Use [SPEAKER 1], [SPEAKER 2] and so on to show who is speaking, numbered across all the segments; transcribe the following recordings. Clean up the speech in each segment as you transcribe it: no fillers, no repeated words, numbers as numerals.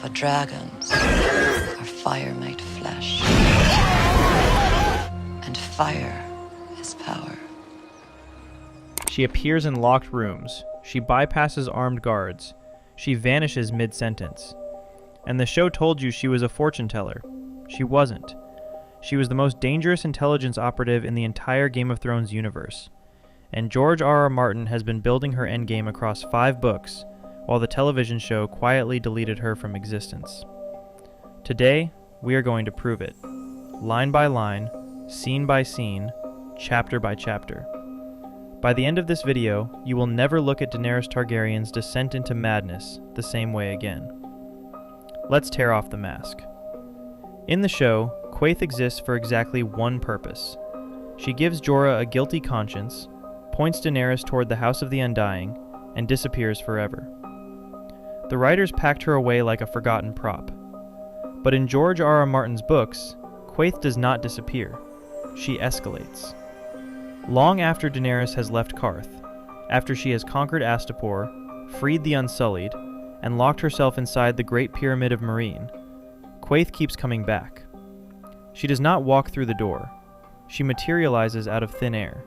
[SPEAKER 1] For dragons are fire-made flesh. And fire is power.
[SPEAKER 2] She appears in locked rooms. She bypasses armed guards. She vanishes mid-sentence. And the show told you she was a fortune teller. She wasn't. She was the most dangerous intelligence operative in the entire Game of Thrones universe. And George R.R. Martin has been building her endgame across 5 books, while the television show quietly deleted her from existence. Today, we are going to prove it. Line by line, scene by scene, chapter by chapter. By the end of this video, you will never look at Daenerys Targaryen's descent into madness the same way again. Let's tear off the mask. In the show, Quaithe exists for exactly one purpose. She gives Jorah a guilty conscience, points Daenerys toward the House of the Undying, and disappears forever. The writers packed her away like a forgotten prop. But in George R.R. Martin's books, Quaithe does not disappear. She escalates. Long after Daenerys has left Qarth, after she has conquered Astapor, freed the Unsullied, and locked herself inside the Great Pyramid of Meereen, Quaithe keeps coming back. She does not walk through the door. She materializes out of thin air,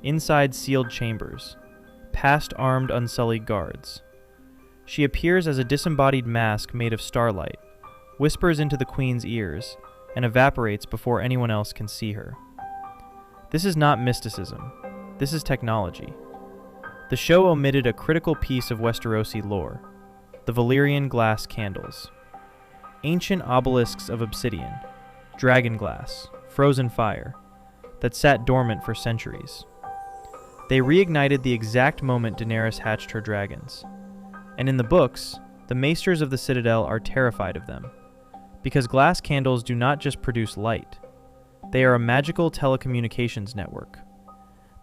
[SPEAKER 2] inside sealed chambers, past armed Unsullied guards. She appears as a disembodied mask made of starlight, whispers into the Queen's ears, and evaporates before anyone else can see her. This is not mysticism. This is technology. The show omitted a critical piece of Westerosi lore: the Valyrian glass candles. Ancient obelisks of obsidian, dragon glass, frozen fire, that sat dormant for centuries. They reignited the exact moment Daenerys hatched her dragons. And in the books, the maesters of the Citadel are terrified of them, because glass candles do not just produce light. They are a magical telecommunications network.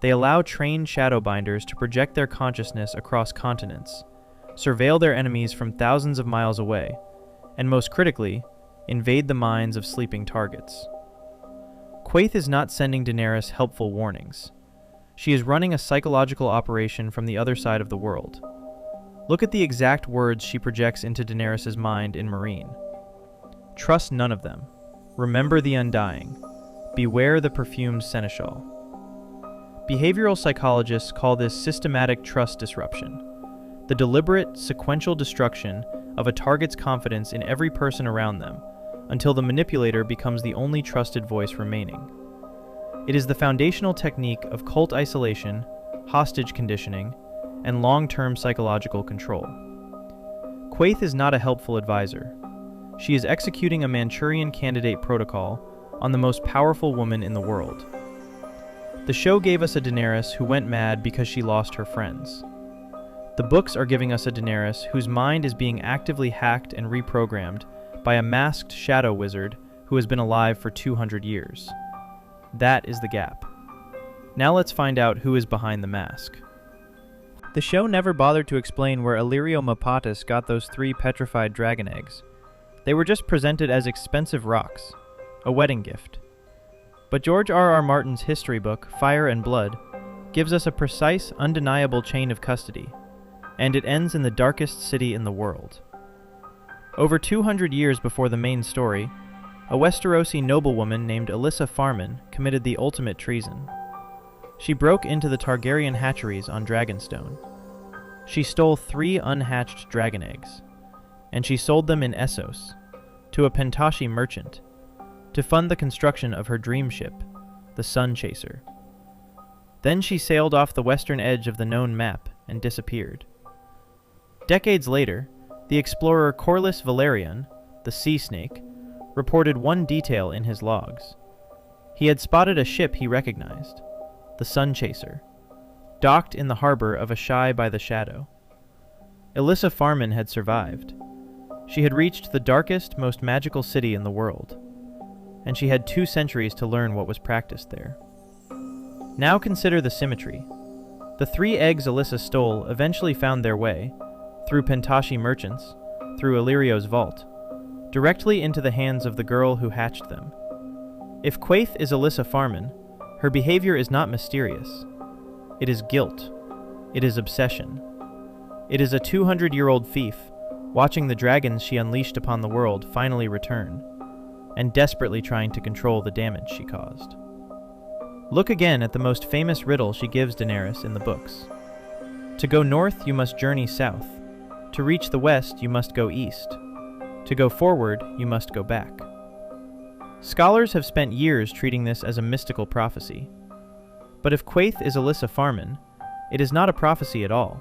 [SPEAKER 2] They allow trained shadowbinders to project their consciousness across continents, surveil their enemies from thousands of miles away, and most critically, invade the minds of sleeping targets. Quaithe is not sending Daenerys helpful warnings. She is running a psychological operation from the other side of the world. Look at the exact words she projects into Daenerys' mind in Meereen. Trust none of them. Remember the Undying. Beware the perfumed seneschal. Behavioral psychologists call this systematic trust disruption, the deliberate, sequential destruction of a target's confidence in every person around them, until the manipulator becomes the only trusted voice remaining. It is the foundational technique of cult isolation, hostage conditioning, and long-term psychological control. Quaithe is not a helpful advisor. She is executing a Manchurian Candidate protocol on the most powerful woman in the world. The show gave us a Daenerys who went mad because she lost her friends. The books are giving us a Daenerys whose mind is being actively hacked and reprogrammed by a masked shadow wizard who has been alive for 200 years. That is the gap. Now let's find out who is behind the mask. The show never bothered to explain where Illyrio Mopatis got those 3 petrified dragon eggs. They were just presented as expensive rocks, a wedding gift. But George R.R. Martin's history book, Fire and Blood, gives us a precise, undeniable chain of custody, and it ends in the darkest city in the world. Over 200 years before the main story, a Westerosi noblewoman named Alyssa Farman committed the ultimate treason. She broke into the Targaryen hatcheries on Dragonstone. She stole 3 unhatched dragon eggs, and she sold them in Essos, to a Pentashi merchant, to fund the construction of her dream ship, the Sun Chaser. Then she sailed off the western edge of the known map and disappeared. Decades later, the explorer Corlys Velaryon, the sea snake, reported one detail in his logs. He had spotted a ship he recognized, the Sun Chaser, docked in the harbor of Ashai by the Shadow. Alyssa Farman had survived. She had reached the darkest, most magical city in the world, and she had 2 centuries to learn what was practiced there. Now consider the symmetry. The 3 eggs Alyssa stole eventually found their way, through Pentashi merchants, through Illyrio's vault, directly into the hands of the girl who hatched them. If Quaithe is Alyssa Farman, her behavior is not mysterious. It is guilt. It is obsession. It is a 200-year-old fief, watching the dragons she unleashed upon the world finally return, and desperately trying to control the damage she caused. Look again at the most famous riddle she gives Daenerys in the books. To go north, you must journey south. To reach the west, you must go east. To go forward, you must go back. Scholars have spent years treating this as a mystical prophecy. But if Quaithe is Alyssa Farman, it is not a prophecy at all.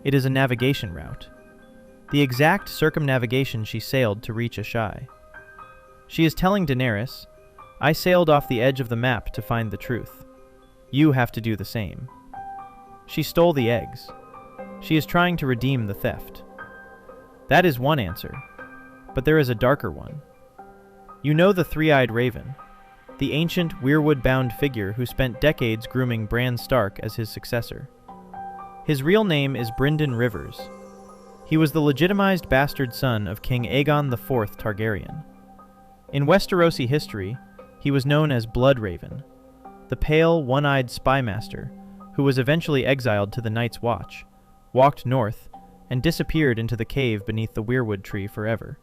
[SPEAKER 2] It is a navigation route. The exact circumnavigation she sailed to reach Ashai. She is telling Daenerys, I sailed off the edge of the map to find the truth. You have to do the same. She stole the eggs. She is trying to redeem the theft. That is one answer, but there is a darker one. You know the three-eyed raven, the ancient, weirwood-bound figure who spent decades grooming Bran Stark as his successor. His real name is Brynden Rivers. He was the legitimized bastard son of King Aegon IV Targaryen. In Westerosi history, he was known as Bloodraven, the pale, one-eyed spymaster who was eventually exiled to the Night's Watch, walked north, and disappeared into the cave beneath the weirwood tree forever.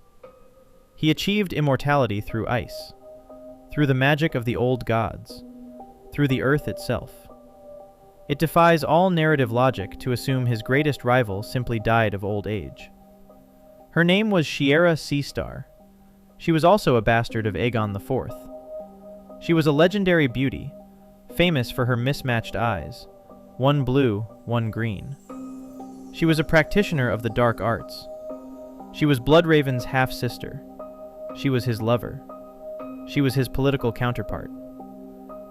[SPEAKER 2] He achieved immortality through ice, through the magic of the old gods, through the earth itself. It defies all narrative logic to assume his greatest rival simply died of old age. Her name was Shiera Seastar. She was also a bastard of Aegon IV. She was a legendary beauty, famous for her mismatched eyes, one blue, one green. She was a practitioner of the dark arts. She was Bloodraven's half-sister. She was his lover. She was his political counterpart.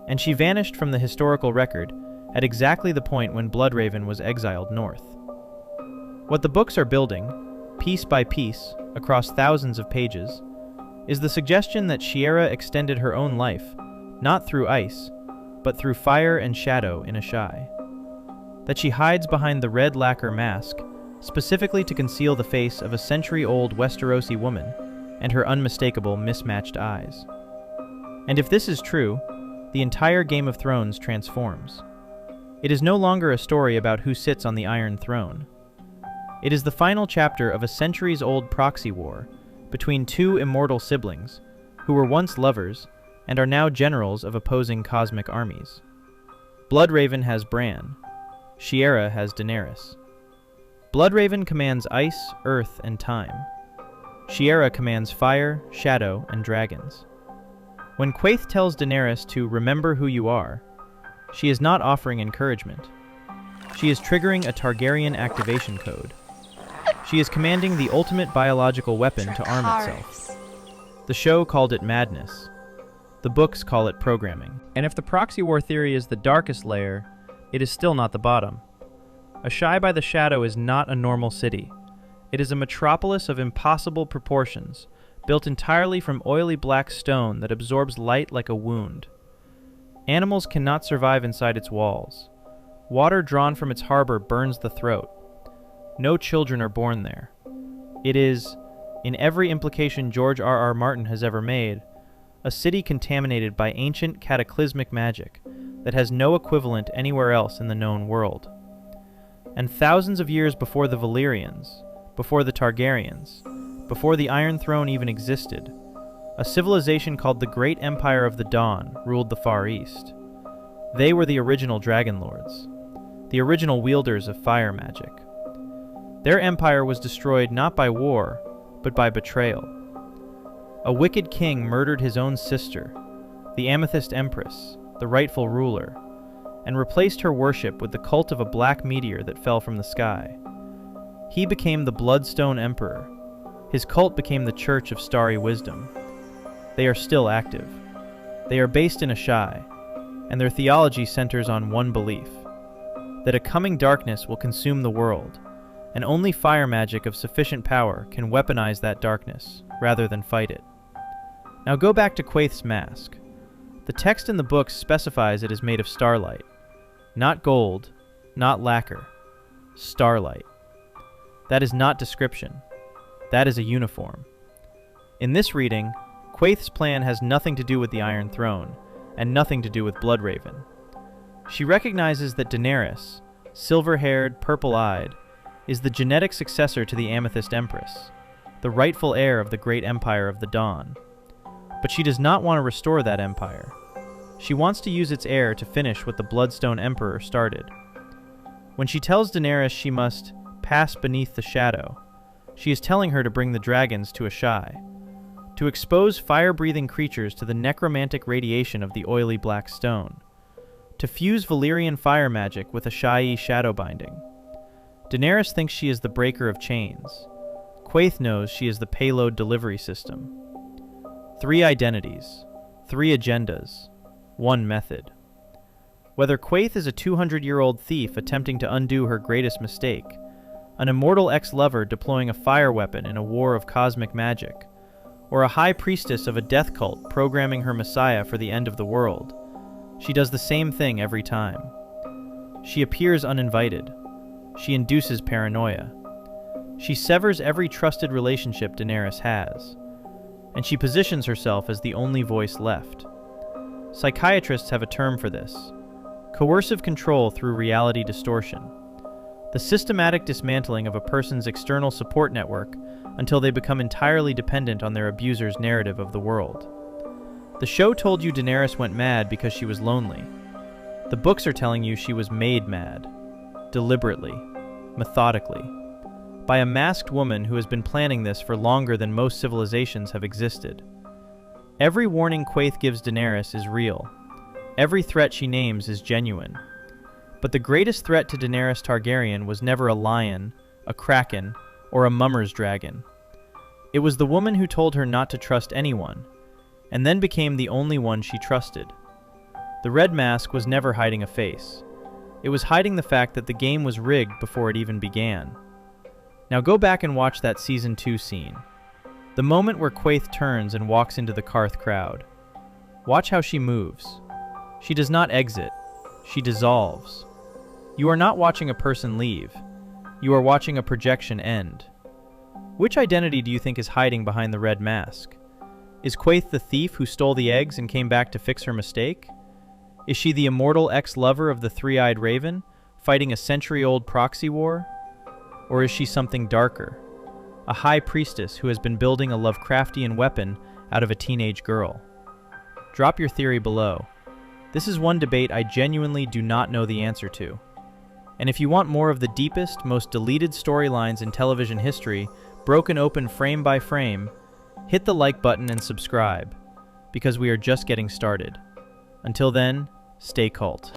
[SPEAKER 2] And she vanished from the historical record at exactly the point when Bloodraven was exiled north. What the books are building, piece by piece, across thousands of pages, is the suggestion that Shiera extended her own life, not through ice, but through fire and shadow in Ashai. That she hides behind the red lacquer mask, specifically to conceal the face of a century-old Westerosi woman and her unmistakable mismatched eyes. And if this is true, the entire Game of Thrones transforms. It is no longer a story about who sits on the Iron Throne. It is the final chapter of a centuries-old proxy war between two immortal siblings who were once lovers and are now generals of opposing cosmic armies. Bloodraven has Bran. Shiera has Daenerys. Bloodraven commands ice, earth, and time. Shiera commands fire, shadow, and dragons. When Quaithe tells Daenerys to remember who you are, she is not offering encouragement. She is triggering a Targaryen activation code. She is commanding the ultimate biological weapon to arm itself. The show called it madness. The books call it programming. And if the proxy war theory is the darkest layer, it is still not the bottom. Ashai by the Shadow is not a normal city. It is a metropolis of impossible proportions, built entirely from oily black stone that absorbs light like a wound. Animals cannot survive inside its walls. Water drawn from its harbor burns the throat. No children are born there. It is, in every implication George R.R. Martin has ever made, a city contaminated by ancient cataclysmic magic that has no equivalent anywhere else in the known world. And thousands of years before the Valyrians, before the Targaryens, before the Iron Throne even existed, a civilization called the Great Empire of the Dawn ruled the Far East. They were the original Dragon Lords, the original wielders of fire magic. Their empire was destroyed not by war, but by betrayal. A wicked king murdered his own sister, the Amethyst Empress, the rightful ruler, and replaced her worship with the cult of a black meteor that fell from the sky. He became the Bloodstone Emperor. His cult became the Church of Starry Wisdom. They are still active. They are based in Ashai, and their theology centers on one belief, that a coming darkness will consume the world, and only fire magic of sufficient power can weaponize that darkness, rather than fight it. Now go back to Quaithe's mask. The text in the book specifies it is made of starlight. Not gold, not lacquer. Starlight. That is not description. That is a uniform. In this reading, Quaithe's plan has nothing to do with the Iron Throne, and nothing to do with Bloodraven. She recognizes that Daenerys, silver-haired, purple-eyed, is the genetic successor to the Amethyst Empress, the rightful heir of the great empire of the Dawn. But she does not want to restore that empire. She wants to use its heir to finish what the Bloodstone Emperor started. When she tells Daenerys she must pass beneath the shadow, she is telling her to bring the dragons to Ashai, to expose fire-breathing creatures to the necromantic radiation of the oily black stone, to fuse Valyrian fire magic with Ashai shadow binding. Daenerys thinks she is the breaker of chains. Quaithe knows she is the payload delivery system. 3 identities, 3 agendas, 1 method. Whether Quaithe is a 200-year-old thief attempting to undo her greatest mistake, an immortal ex-lover deploying a fire weapon in a war of cosmic magic, or a high priestess of a death cult programming her messiah for the end of the world, she does the same thing every time. She appears uninvited. She induces paranoia. She severs every trusted relationship Daenerys has, and she positions herself as the only voice left. Psychiatrists have a term for this: coercive control through reality distortion. The systematic dismantling of a person's external support network until they become entirely dependent on their abuser's narrative of the world. The show told you Daenerys went mad because she was lonely. The books are telling you she was made mad. Deliberately. Methodically. By a masked woman who has been planning this for longer than most civilizations have existed. Every warning Quaithe gives Daenerys is real. Every threat she names is genuine. But the greatest threat to Daenerys Targaryen was never a lion, a kraken, or a mummer's dragon. It was the woman who told her not to trust anyone, and then became the only one she trusted. The Red Mask was never hiding a face. It was hiding the fact that the game was rigged before it even began. Now go back and watch that Season 2 scene. The moment where Quaithe turns and walks into the Qarth crowd. Watch how she moves. She does not exit. She dissolves. You are not watching a person leave. You are watching a projection end. Which identity do you think is hiding behind the Red Mask? Is Quaithe the thief who stole the eggs and came back to fix her mistake? Is she the immortal ex-lover of the three-eyed raven, fighting a century-old proxy war? Or is she something darker? A high priestess who has been building a Lovecraftian weapon out of a teenage girl? Drop your theory below. This is one debate I genuinely do not know the answer to. And if you want more of the deepest, most deleted storylines in television history, broken open frame by frame, hit the like button and subscribe, because we are just getting started. Until then, stay cult.